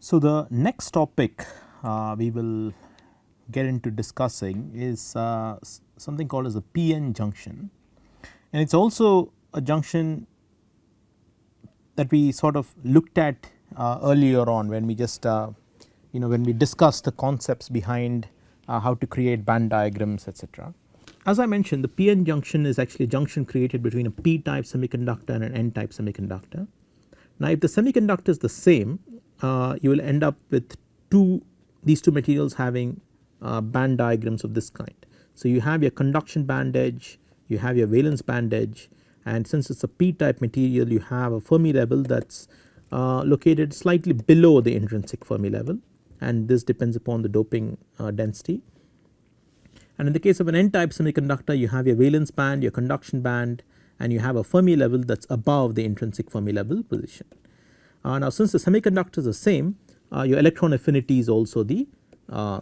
So, the next topic we will get into discussing is something called as a PN junction, and it is also a junction that we sort of looked at earlier on when we just when we discussed the concepts behind how to create band diagrams, etc. As I mentioned, the PN junction is actually a junction created between a P type semiconductor and an N type semiconductor. Now, if the semiconductor is the same, you will end up with these two materials having band diagrams of this kind. So, you have your conduction band edge, you have your valence band edge, and since it is a P type material, you have a Fermi level that is located slightly below the intrinsic Fermi level, and this depends upon the doping density. And in the case of an N type semiconductor, you have your valence band, your conduction band, and you have a Fermi level that is above the intrinsic Fermi level position. Now, since the semiconductor is the same, your electron affinity is also the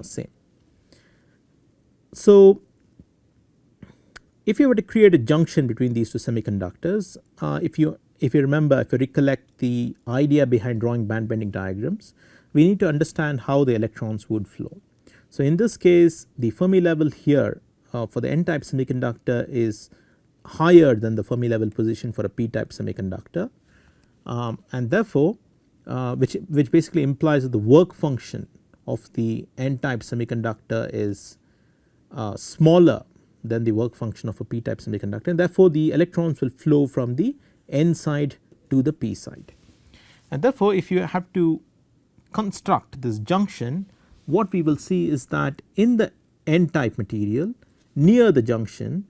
same. So, if you were to create a junction between these two semiconductors, if you remember, if you recollect the idea behind drawing band bending diagrams, we need to understand how the electrons would flow. So, in this case, the Fermi level here for the N type semiconductor is higher than the Fermi level position for a P type semiconductor, and therefore which basically implies that the work function of the N type semiconductor is smaller than the work function of a P type semiconductor, and therefore the electrons will flow from the N side to the P side. And therefore, if you have to construct this junction, what we will see is that in the N type material near the junction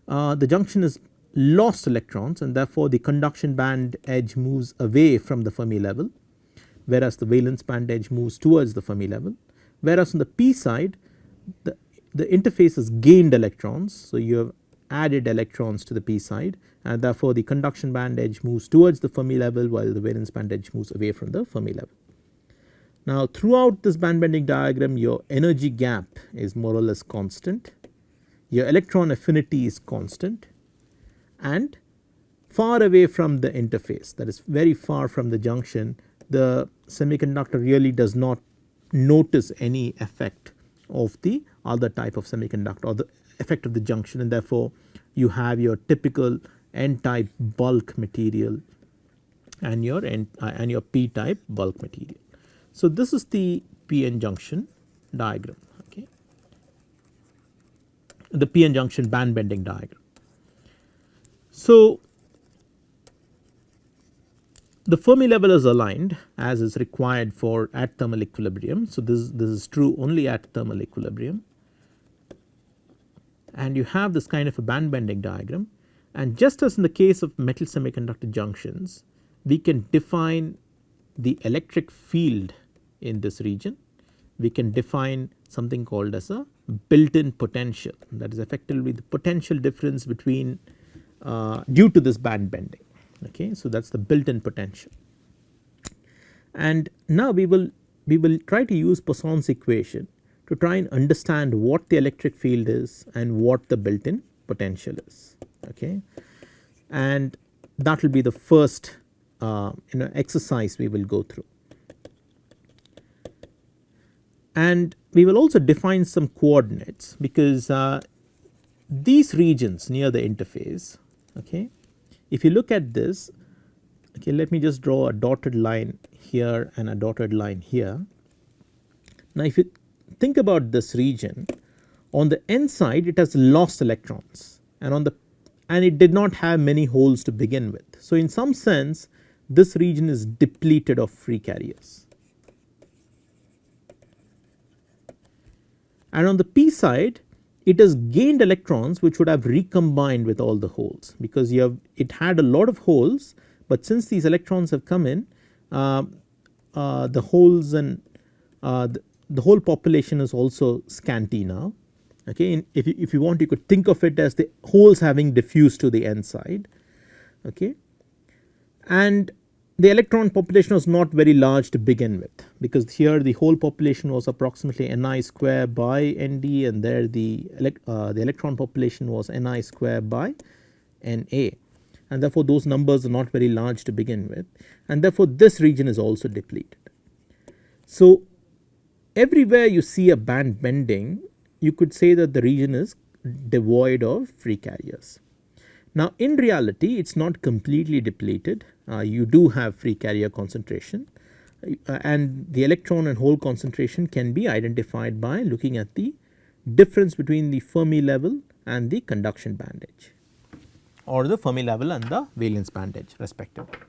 is lost electrons, and therefore the conduction band edge moves away from the Fermi level, whereas the valence band edge moves towards the Fermi level, whereas on the P side the interface has gained electrons. So, you have added electrons to the P side, and therefore the conduction band edge moves towards the Fermi level while the valence band edge moves away from the Fermi level. Now, throughout this band bending diagram, your energy gap is more or less constant, your electron affinity is constant, and far away from the interface, that is very far from the junction, the semiconductor really does not notice any effect of the other type of semiconductor or the effect of the junction, and therefore you have your typical N type bulk material and your P type bulk material. So, this is the PN junction diagram, okay, the PN junction band bending diagram. So, the Fermi level is aligned as is required for at thermal equilibrium. So, this is true only at thermal equilibrium, and you have this kind of a band bending diagram, and just as in the case of metal semiconductor junctions, we can define the electric field in this region. We can define something called as a built-in potential, that is effectively the potential difference between due to this band bending, okay. So, that is the built-in potential, and now we will try to use Poisson's equation to try and understand what the electric field is and what the built-in potential is, okay. And that will be the first exercise we will go through, and we will also define some coordinates, because these regions near the interface, okay, if you look at this, okay, let me just draw a dotted line here and a dotted line here. Now, if you think about this region, on the N side it has lost electrons, and it did not have many holes to begin with. So, in some sense this region is depleted of free carriers, and on the P side it has gained electrons which would have recombined with all the holes, because it had a lot of holes, but since these electrons have come in, the holes and the whole population is also scanty now, okay. And if you want, you could think of it as the holes having diffused to the N side, okay. And the electron population was not very large to begin with, because here the whole population was approximately Ni square by Nd, and there the electron population was Ni square by Na, and therefore those numbers are not very large to begin with, and therefore this region is also depleted. So everywhere you see a band bending, you could say that the region is devoid of free carriers. Now in reality it's not completely depleted, you do have free carrier concentration, and the electron and hole concentration can be identified by looking at the difference between the Fermi level and the conduction band edge, or the Fermi level and the valence band edge respectively.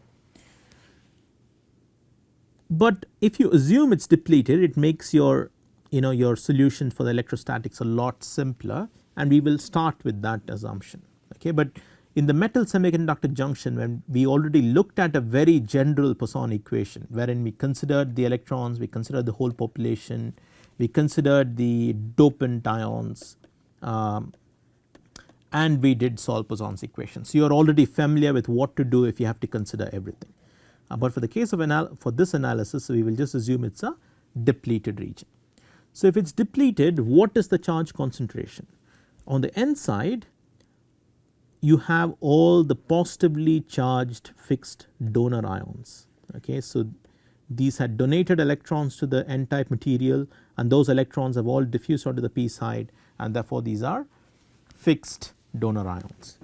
But if you assume it's depleted, it makes your your solution for the electrostatics a lot simpler, and we will start with that assumption. Okay, but in the metal semiconductor junction, when we already looked at a very general Poisson equation wherein we considered the electrons, we considered the whole population, we considered the dopant ions, and we did solve Poisson's equation. So you are already familiar with what to do if you have to consider everything. But for the case of for this analysis, we will just assume it's a depleted region. So if it's depleted, what is the charge concentration? On the n side, you have all the positively charged fixed donor ions. Okay, so these had donated electrons to the n type material, and those electrons have all diffused onto the p side, and therefore these are fixed donor ions.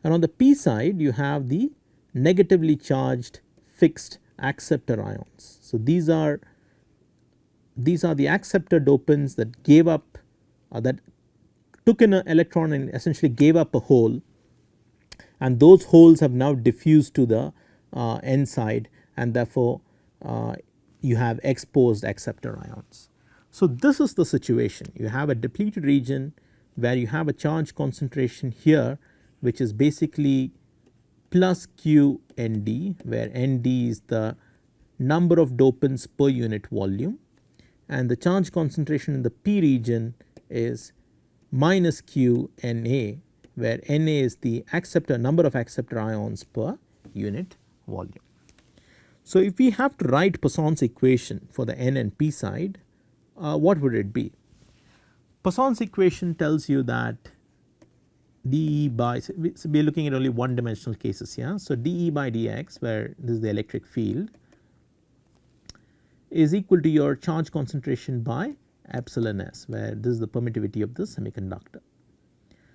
And on the p side, you have the negatively charged fixed acceptor ions. So these are the acceptor dopants that gave up that took in an electron and essentially gave up a hole, and those holes have now diffused to the n side, and therefore you have exposed acceptor ions. So this is the situation. You have a depleted region where you have a charge concentration here which is basically plus q Nd, where Nd is the number of dopants per unit volume, and the charge concentration in the p region is minus q Na, where Na is the number of acceptor ions per unit volume. So if we have to write Poisson's equation for the n and p side, what would it be? Poisson's equation tells you that dE by, so we are looking at only one dimensional cases here. So dE by dx, where this is the electric field, is equal to your charge concentration by epsilon s, where this is the permittivity of the semiconductor.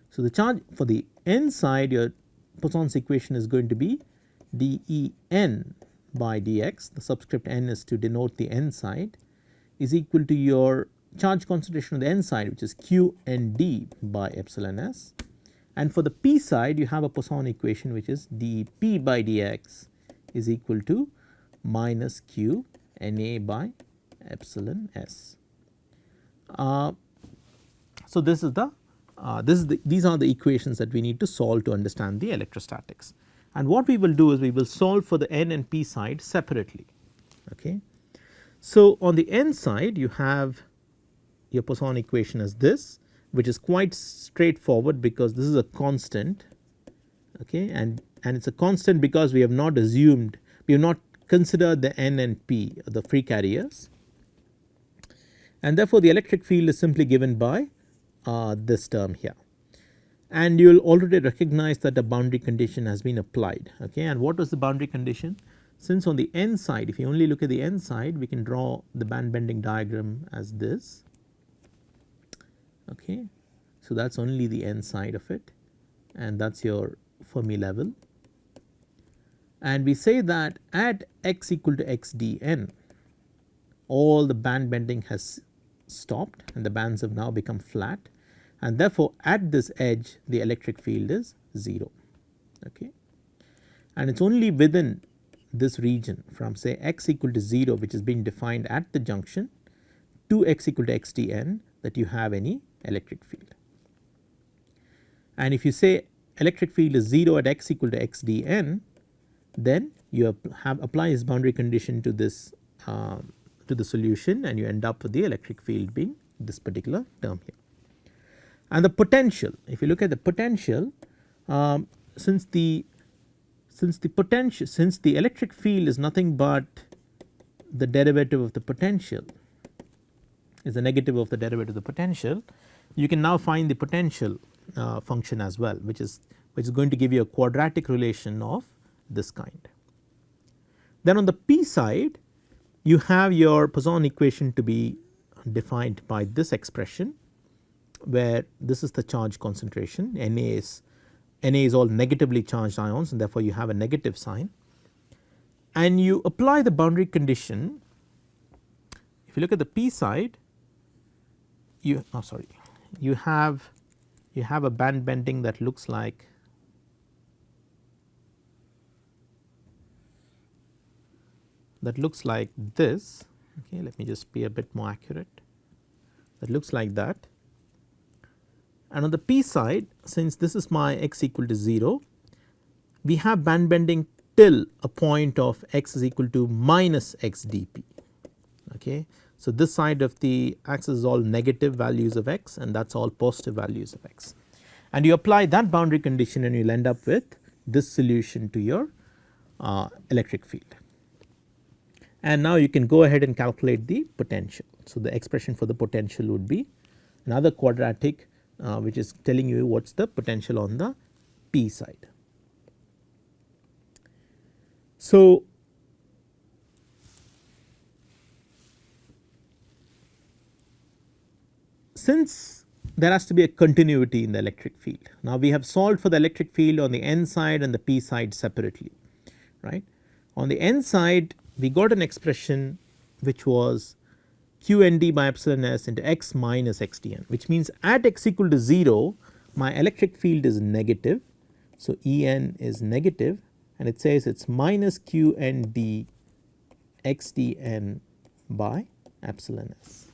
So the charge for the n side, your Poisson's equation is going to be dEn by dx, the subscript n is to denote the n side, is equal to your charge concentration on the n side, which is q Nd by epsilon s. And for the p side, you have a Poisson equation which is dP by dx is equal to minus q Na by epsilon s. So this is these are the equations that we need to solve to understand the electrostatics. And what we will do is we will solve for the n and p side separately. Okay. So on the n side, you have your Poisson equation as this, which is quite straightforward because this is a constant. Okay, and it's a constant because we have not considered the n and p, the free carriers, and therefore the electric field is simply given by this term here. And you will already recognize that a boundary condition has been applied. Okay, and what was the boundary condition? Since on the n side, if you only look at the n side, we can draw the band bending diagram as this. Okay, so that's only the n side of it, and that's your Fermi level. And we say that at x equal to xdn, all the band bending has stopped and the bands have now become flat, and therefore at this edge the electric field is 0. Okay, and it's only within this region from say x equal to 0, which is being defined at the junction, to x equal to xdn, that you have any electric field. And if you say electric field is 0 at x equal to xdn, then you apply this boundary condition to this to the solution, and you end up with the electric field being this particular term here. And the potential, if you look at the potential, since the electric field is nothing but the derivative of the potential, is the negative of the derivative of the potential, you can now find the potential function as well, which is going to give you a quadratic relation of this kind. Then on the p side, you have your Poisson equation to be defined by this expression, where this is the charge concentration. Na is all negatively charged ions, and therefore you have a negative sign, and you apply the boundary condition. If you look at the p side, you have a band bending that looks like this. Okay, let me just be a bit more accurate. That looks like that. And on the p side, since this is my x equal to 0, we have band bending till a point of x is equal to minus x dp. Okay. So, this side of the axis is all negative values of x, and that is all positive values of x, and you apply that boundary condition and you will end up with this solution to your electric field. And now you can go ahead and calculate the potential. So, the expression for the potential would be another quadratic which is telling you what is the potential on the p side. So, since there has to be a continuity in the electric field, now we have solved for the electric field on the n side and the p side separately, right. On the n side, we got an expression which was qnd by epsilon s into x minus xdn, which means at x equal to 0 my electric field is negative. So, En is negative, and it says it is minus qnd xdn by epsilon s.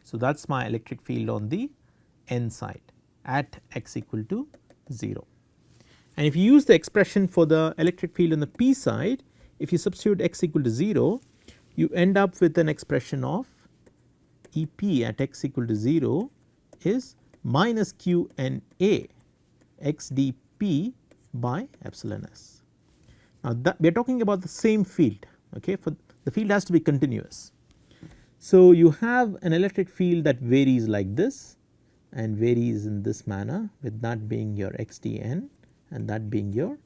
So, that is my electric field on the n side at x equal to 0. And if you use the expression for the electric field on the p side, if you substitute x equal to 0, you end up with an expression of Ep at x equal to 0 is minus q n a x dp by epsilon s. Now, that we are talking about the same field, okay, for the field has to be continuous. So, you have an electric field that varies like this and varies in this manner, with that being your x dn and that being your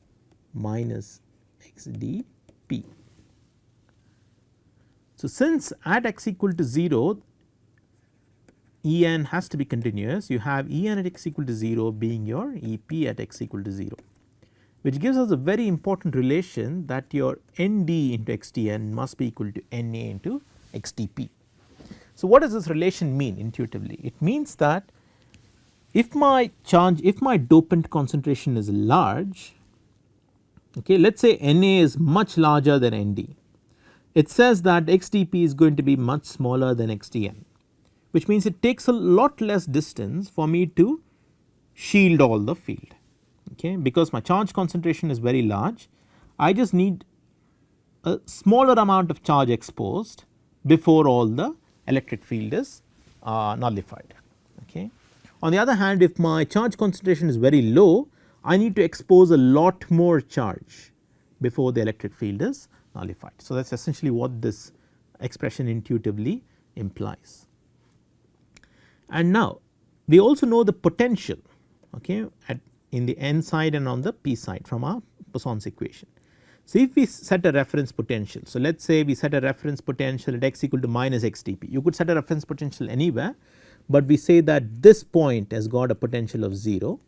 minus x dp. So, since at x equal to 0 En has to be continuous, you have En at x equal to 0 being your Ep at x equal to 0, which gives us a very important relation that your Nd into xdn must be equal to Na into xdp. So, what does this relation mean intuitively? It means that if my dopant concentration is large, okay, let us say Na is much larger than Nd, it says that xdp is going to be much smaller than xdn, which means it takes a lot less distance for me to shield all the field, okay. Because my charge concentration is very large, I just need a smaller amount of charge exposed before all the electric field is nullified, okay. On the other hand, if my charge concentration is very low, I need to expose a lot more charge before the electric field is nullified. So, that is essentially what this expression intuitively implies. And now, we also know the potential, okay, in the n side and on the p side from our Poisson's equation. So, if we set a reference potential, so let us say we set a reference potential at x equal to minus x dp, you could set a reference potential anywhere, but we say that this point has got a potential of 0,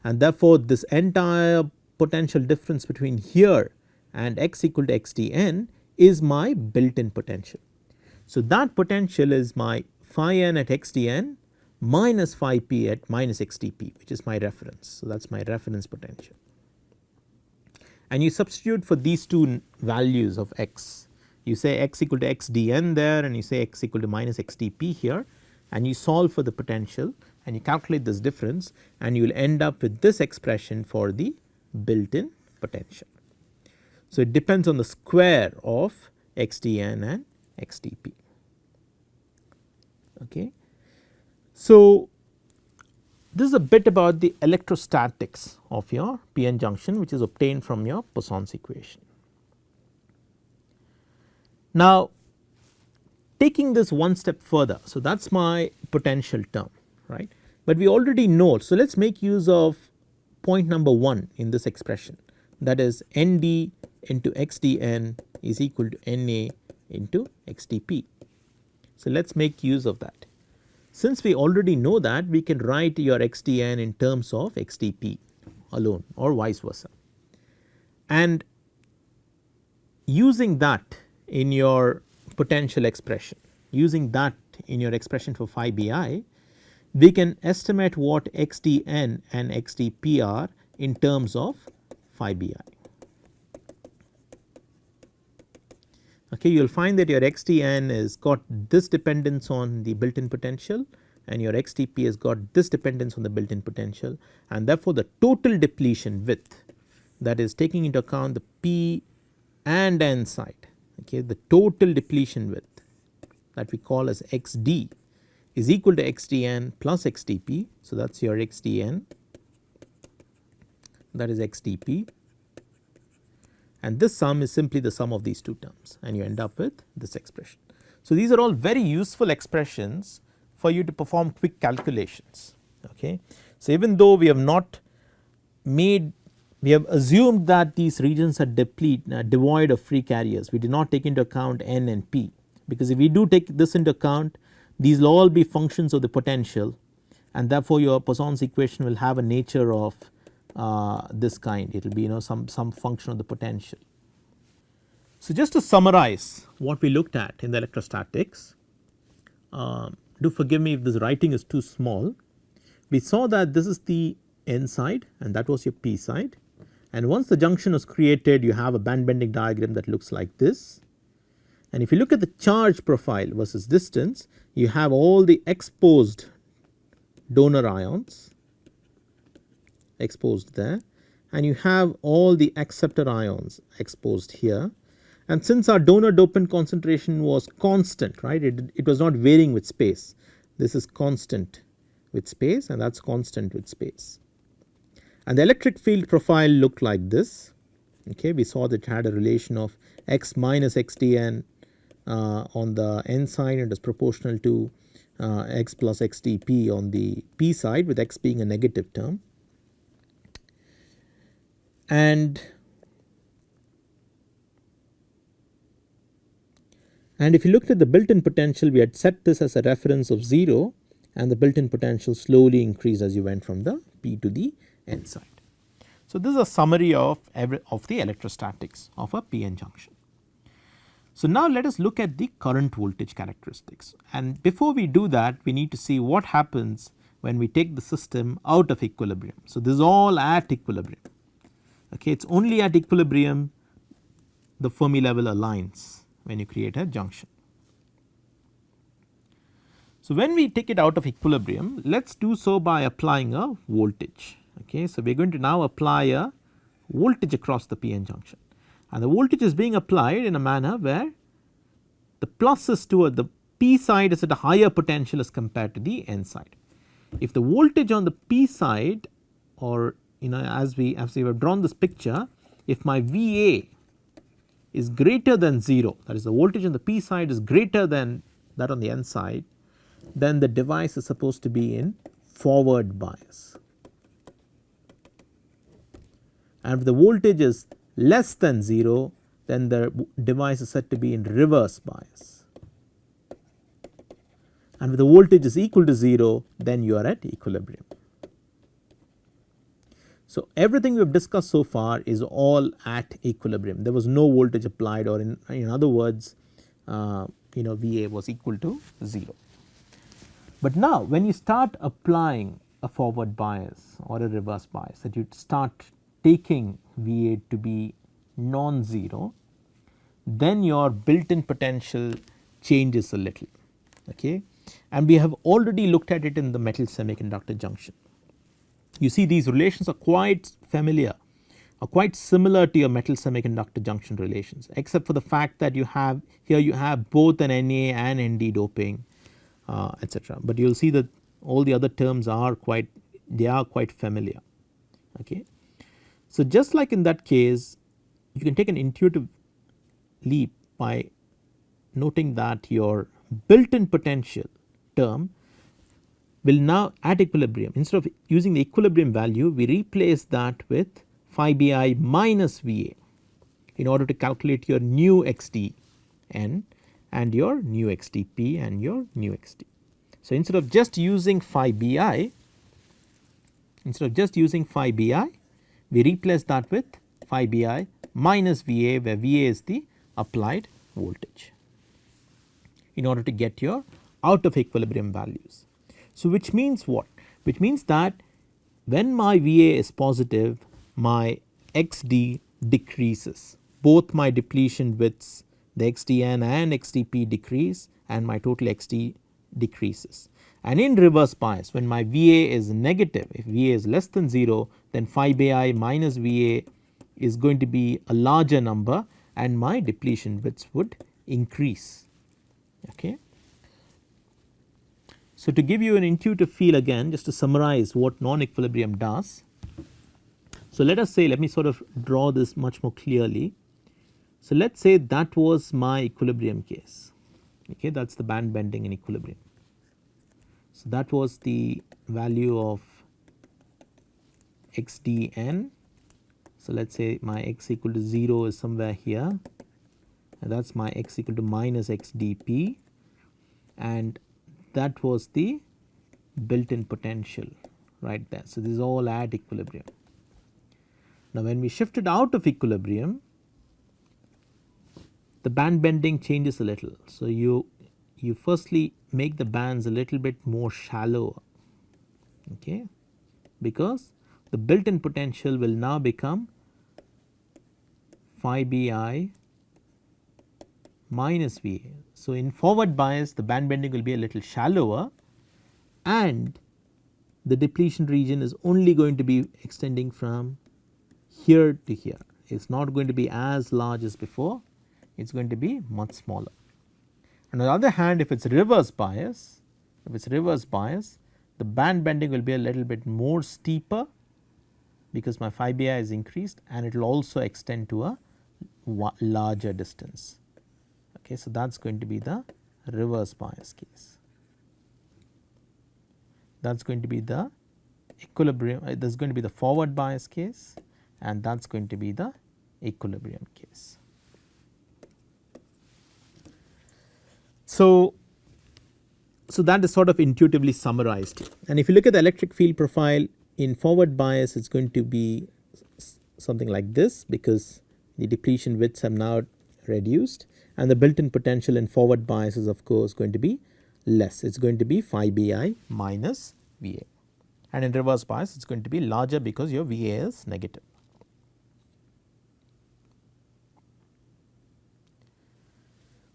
and therefore, this entire potential difference between here and x equal to xdn is my built in potential. So, that potential is my phi n at xdn minus phi p at minus xdp, which is my reference. So, that is my reference potential, and you substitute for these two values of x, you say x equal to xdn there and you say x equal to minus xdp here, and you solve for the potential and you calculate this difference, and you will end up with this expression for the built in potential. So, it depends on the square of xdn and xdp, okay. So, this is a bit about the electrostatics of your p-n junction, which is obtained from your Poisson's equation. Now, taking this one step further, so that is my potential term, right, but we already know. So, let us make use of point number 1 in this expression, that is Nd into xdn is equal to Na into xdp. So let us make use of that. Since we already know that, we can write your xdn in terms of xdp alone or vice versa. And using that in your potential expression, using that in your expression for phi bi, we can estimate what xdn and xdp are in terms of phi bi. Okay, you will find that your xdn has got this dependence on the built-in potential and your xdp has got this dependence on the built-in potential, and therefore the total depletion width, that is taking into account the p and n side, okay, the total depletion width that we call as xd is equal to xdn plus xdp. So that is your xdn, that is xdp, and this sum is simply the sum of these two terms, and you end up with this expression. So these are all very useful expressions for you to perform quick calculations. Okay. So even though we have not made, we have assumed that these regions are devoid of free carriers, we did not take into account n and p, because if we do take this into account, these will all be functions of the potential, and therefore your Poisson's equation will have a nature of this kind. It will be some function of the potential. So just to summarize what we looked at in the electrostatics, do forgive me if this writing is too small. We saw that this is the n side and that was your p side, and once the junction was created, you have a band bending diagram that looks like this. And if you look at the charge profile versus distance, you have all the exposed donor ions exposed there, and you have all the acceptor ions exposed here. And since our donor dopant concentration was constant, right, it was not varying with space, this is constant with space and that is constant with space. And the electric field profile looked like this. Okay, we saw that it had a relation of x minus xdn on the n side, and is proportional to x plus xdp on the p side, with x being a negative term. And if you looked at the built-in potential, we had set this as a reference of 0, and the built-in potential slowly increased as you went from the p to the n side. So this is a summary of the electrostatics of a p-n junction. So now let us look at the current voltage characteristics, and before we do that, we need to see what happens when we take the system out of equilibrium. So this is all at equilibrium. Okay, it is only at equilibrium the Fermi level aligns when you create a junction. So when we take it out of equilibrium, let us do so by applying a voltage. Okay, so we are going to now apply a voltage across the p-n junction, and the voltage is being applied in a manner where the plus is toward the p side is at a higher potential as compared to the n side. If the voltage on the p side, or as we have drawn this picture, if my VA is greater than 0, that is the voltage on the p side is greater than that on the n side, then the device is supposed to be in forward bias. And if the voltage is less than 0, then the device is said to be in reverse bias. And if the voltage is equal to 0, then you are at equilibrium. So everything we have discussed so far is all at equilibrium. There was no voltage applied, or in other words, VA was equal to 0. But now when you start applying a forward bias or a reverse bias, that you start taking VA to be non-zero, then your built-in potential changes a little. Okay, and we have already looked at it in the metal semiconductor junction. You see, these relations are quite familiar, are quite similar to your metal semiconductor junction relations, except for the fact that you have both an Na and Nd doping, etc. But you will see that all the other terms are quite familiar. Okay. So just like in that case, you can take an intuitive leap by noting that your built-in potential term will now at equilibrium, instead of using the equilibrium value, we replace that with phi bi minus Va, in order to calculate your new xdn and your new xdp and your new xd. So instead of just using phi bi, we replace that with phi bi minus Va, where Va is the applied voltage, in order to get your out of equilibrium values. So which means what? Which means that when my Va is positive, my xd decreases, both my depletion widths, the xdn and xdp decrease, and my total xd decreases. And in reverse bias, when my Va is negative, if Va is less than 0, then phi bi minus Va is going to be a larger number and my depletion widths would increase. Okay. So to give you an intuitive feel again, just to summarize what non-equilibrium does. So let us say, let me sort of draw this much more clearly. So let us say that was my equilibrium case, okay, that is the band bending in equilibrium. So that was the value of xdn. So let us say my x equal to 0 is somewhere here, and that is my x equal to minus xdp, and that was the built in potential right there. So this is all at equilibrium. Now when we shift it out of equilibrium, the band bending changes a little. So you firstly make the bands a little bit more shallower, okay, because the built in potential will now become phi bi minus Va. So in forward bias, the band bending will be a little shallower, and the depletion region is only going to be extending from here to here. It is not going to be as large as before, it is going to be much smaller. On the other hand, if it is reverse bias, the band bending will be a little bit more steeper, because my phi bi is increased, and it will also extend to a larger distance. Okay, so that is going to be the reverse bias case. That is going to be the equilibrium, that is going to be the forward bias case, and that is going to be the equilibrium case. So that is sort of intuitively summarized. And if you look at the electric field profile in forward bias, it is going to be something like this, because the depletion widths have now reduced, and the built in potential in forward bias is of course going to be less. It is going to be phi bi minus Va, and in reverse bias it is going to be larger because your Va is negative.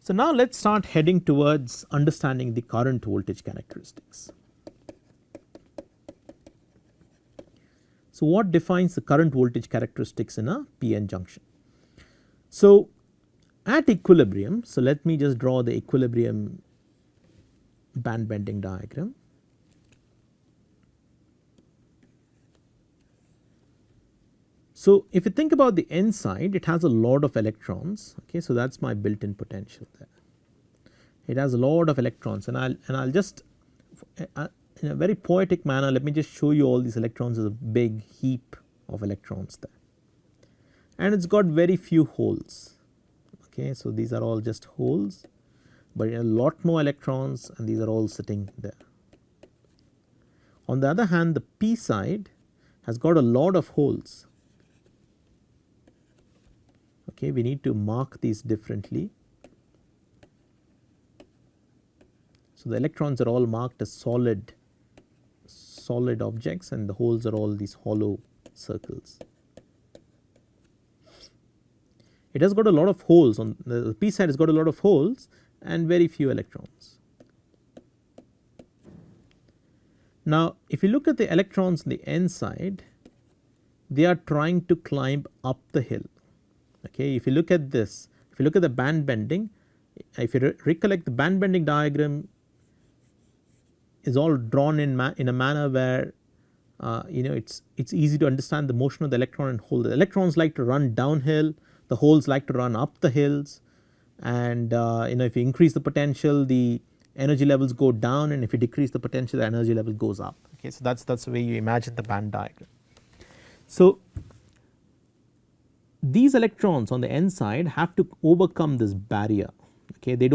So now let us start heading towards understanding the current voltage characteristics. So what defines the current voltage characteristics in a PN junction? So at equilibrium, so let me just draw the equilibrium band bending diagram. So if you think about the N side, it has a lot of electrons, okay, so that is my built in potential there. It has a lot of electrons, and I'll just in a very poetic manner, let me just show you all these electrons as a big heap of electrons there, and it's got very few holes, okay, so these are all just holes, but a lot more electrons, and these are all sitting there. On the other hand, the P side has got a lot of holes. Okay, we need to mark these differently. So the electrons are all marked as solid objects, and the holes are all these hollow circles. It has got a lot of holes. On the P side has got a lot of holes and very few electrons. Now if you look at the electrons on the N side, they are trying to climb up the hill. Okay, if you look at this, if you look at the band bending, if you recollect, the band bending diagram is all drawn in a manner where it's easy to understand the motion of the electron and hole. The electrons like to run downhill, the holes like to run up the hills, and if you increase the potential, the energy levels go down, and if you decrease the potential, the energy level goes up. Okay, so that's the way you imagine the band diagram. So these electrons on the n side have to overcome this barrier. Okay, they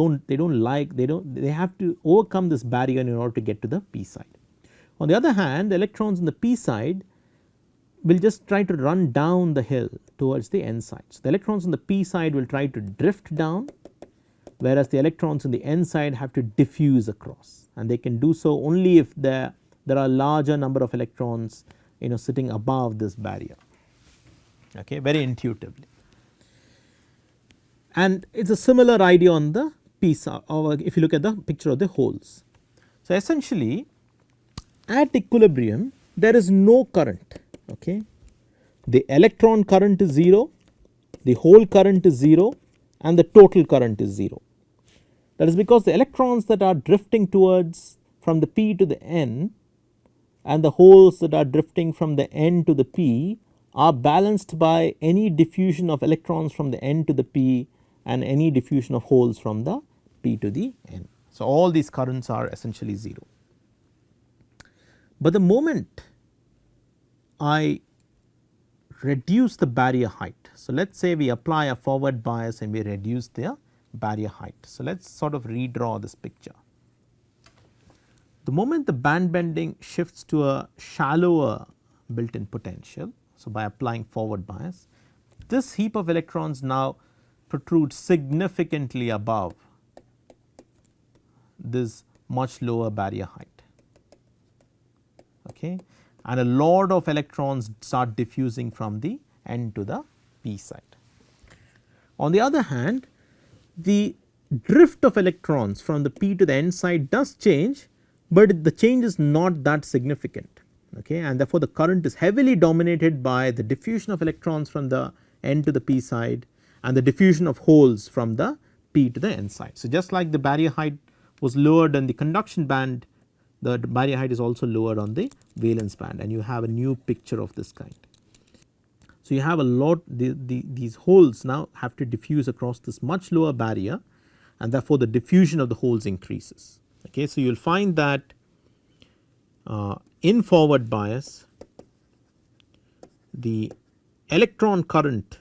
have to overcome this barrier in order to get to the p side. On the other hand, the electrons on the p side will just try to run down the hill towards the n side. So the electrons on the p side will try to drift down, whereas the electrons on the n side have to diffuse across, and they can do so only if there are a larger number of electrons sitting above this barrier. Okay, very intuitively. And it is a similar idea on the p side, or if you look at the picture of the holes. So essentially at equilibrium there is no current. Okay, the electron current is 0, the hole current is 0, and the total current is 0. That is because the electrons that are drifting towards from the p to the n and the holes that are drifting from the n to the p are balanced by any diffusion of electrons from the n to the p and any diffusion of holes from the p to the n. So all these currents are essentially 0. But the moment I reduce the barrier height, so let us say we apply a forward bias and we reduce the barrier height. So let us sort of redraw this picture. The moment the band bending shifts to a shallower built-in potential, so by applying forward bias, this heap of electrons now protrudes significantly above this much lower barrier height. Okay, and a lot of electrons start diffusing from the n to the p side. On the other hand, the drift of electrons from the p to the n side does change, but the change is not that significant. Okay, and therefore the current is heavily dominated by the diffusion of electrons from the n to the p side and the diffusion of holes from the p to the n side. So just like the barrier height was lowered in the conduction band, the barrier height is also lowered on the valence band, and you have a new picture of this kind. So you have a lot, these holes now have to diffuse across this much lower barrier, and therefore the diffusion of the holes increases. Okay, so you will find that in forward bias the electron current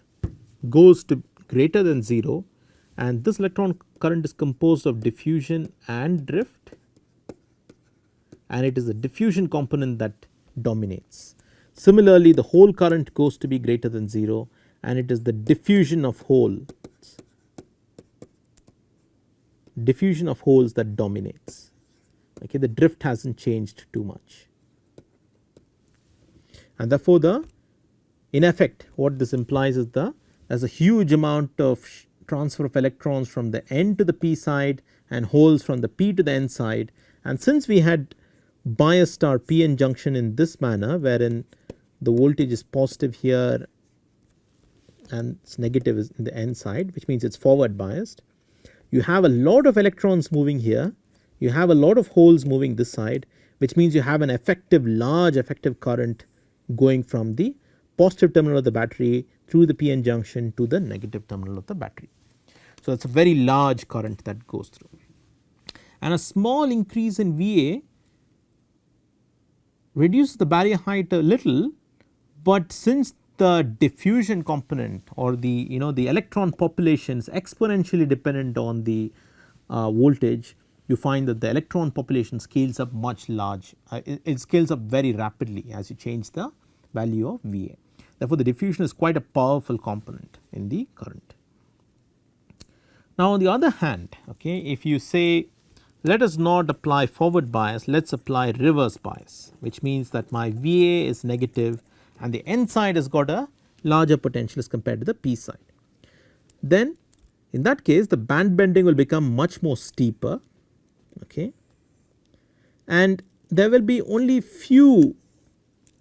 goes to greater than 0, and this electron current is composed of diffusion and drift, and it is the diffusion component that dominates. Similarly, the hole current goes to be greater than 0, and it is the diffusion of holes that dominates. Okay, the drift has not changed too much, and therefore in effect what this implies is there is a huge amount of transfer of electrons from the n to the p side and holes from the p to the n side. And since we had biased our p-n junction in this manner, wherein the voltage is positive here and it's negative in the n side, which means it's forward biased, you have a lot of electrons moving here, you have a lot of holes moving this side, which means you have an large effective current going from the positive terminal of the battery through the p-n junction to the negative terminal of the battery. So it's a very large current that goes through, and a small increase in VA reduces the barrier height a little, but since the diffusion component or the the electron population is exponentially dependent on the voltage, you find that the electron population scales up much large, it scales up very rapidly as you change the value of VA. Therefore, the diffusion is quite a powerful component in the current. Now on the other hand, okay, if you say let us not apply forward bias, let us apply reverse bias, which means that my VA is negative and the n side has got a larger potential as compared to the p side. Then in that case the band bending will become much more steeper, okay, and there will be only few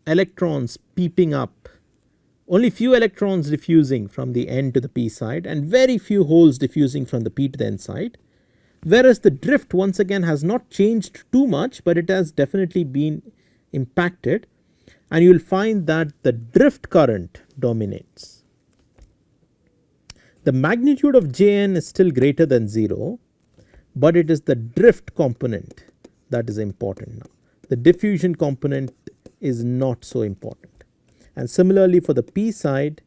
electrons peeping up, only few electrons diffusing from the n to the p side and very few holes diffusing from the p to the n side, whereas the drift once again has not changed too much, but it has definitely been impacted, and you will find that the drift current dominates. The magnitude of Jn is still greater than 0, but it is the drift component that is important now. The diffusion component is not so important. And similarly for the p side,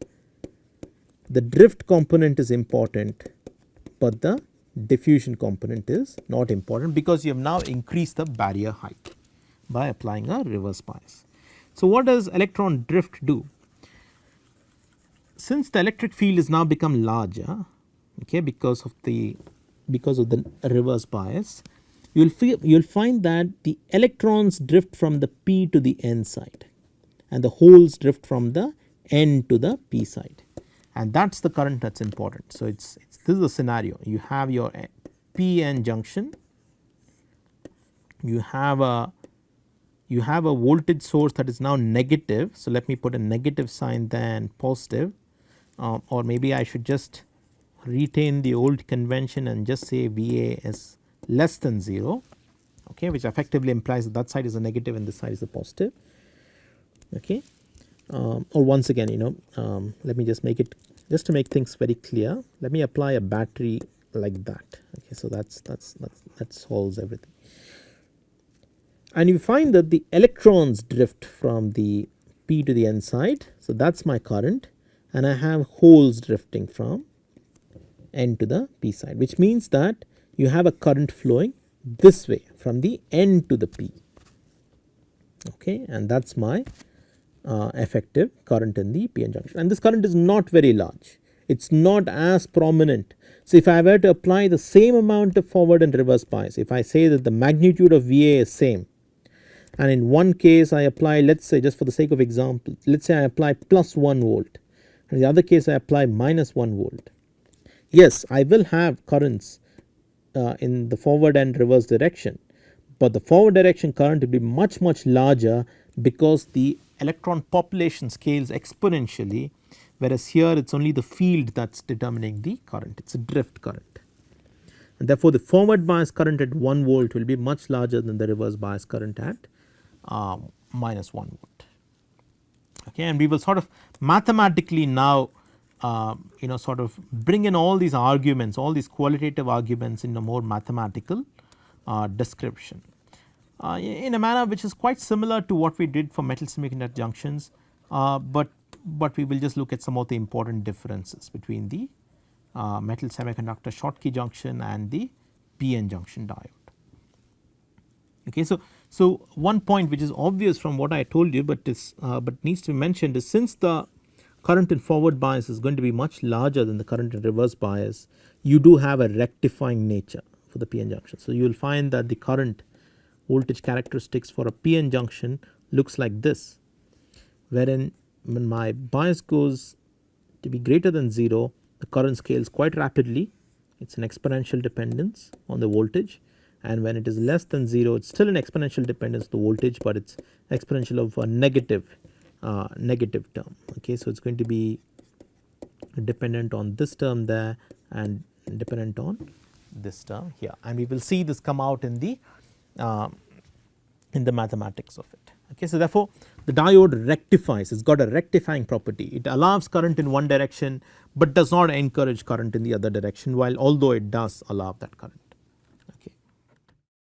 the drift component is important, but the diffusion component is not important, because you have now increased the barrier height by applying a reverse bias. So what does electron drift do? Since the electric field has now become larger, okay, because of the reverse bias, you will find that the electrons drift from the p to the n side and the holes drift from the n to the p side, and that is the current that is important. So this is the scenario. You have your p-n junction, you have a voltage source that is now negative. So let me put a negative sign then positive, or maybe I should just retain the old convention and just say VA is less than 0, okay, which effectively implies that that side is a negative and this side is a positive, okay. Or once again, let me just make it, just to make things very clear, let me apply a battery like that, okay. So that solves everything, and you find that the electrons drift from the p to the n side. So that is my current, and I have holes drifting from n to the p side, which means that you have a current flowing this way from the n to the p, okay, and that is my effective current in the p-n junction, and this current is not very large, it is not as prominent. So if I were to apply the same amount of forward and reverse bias, if I say that the magnitude of VA is same, and in one case I apply, let us say, just for the sake of example, let us say I apply plus 1 volt, and in the other case I apply minus 1 volt. Yes, I will have currents in the forward and reverse direction, but the forward direction current will be much larger because the electron population scales exponentially, whereas here it is only the field that is determining the current, it is a drift current, and therefore the forward bias current at 1 volt will be much larger than the reverse bias current at minus 1 volt, okay. And we will sort of mathematically now sort of bring in all these arguments, all these qualitative arguments in a more mathematical description in a manner which is quite similar to what we did for metal semiconductor junctions, but we will just look at some of the important differences between the metal semiconductor Schottky junction and the p-n junction diode. Okay, so one point which is obvious from what I told you, but needs to be mentioned, is since the current in forward bias is going to be much larger than the current in reverse bias, you do have a rectifying nature for the p-n junction. So you will find that the current voltage characteristics for a p-n junction looks like this, wherein when my bias goes to be greater than 0, the current scales quite rapidly, it is an exponential dependence on the voltage, and when it is less than 0, it is still an exponential dependence on the voltage, but it is exponential of a negative term, okay. So it is going to be dependent on this term there and dependent on this term here, and we will see this come out in the mathematics of it, okay. So therefore the diode rectifies, it has got a rectifying property, it allows current in one direction but does not encourage current in the other direction, while although it does allow that current.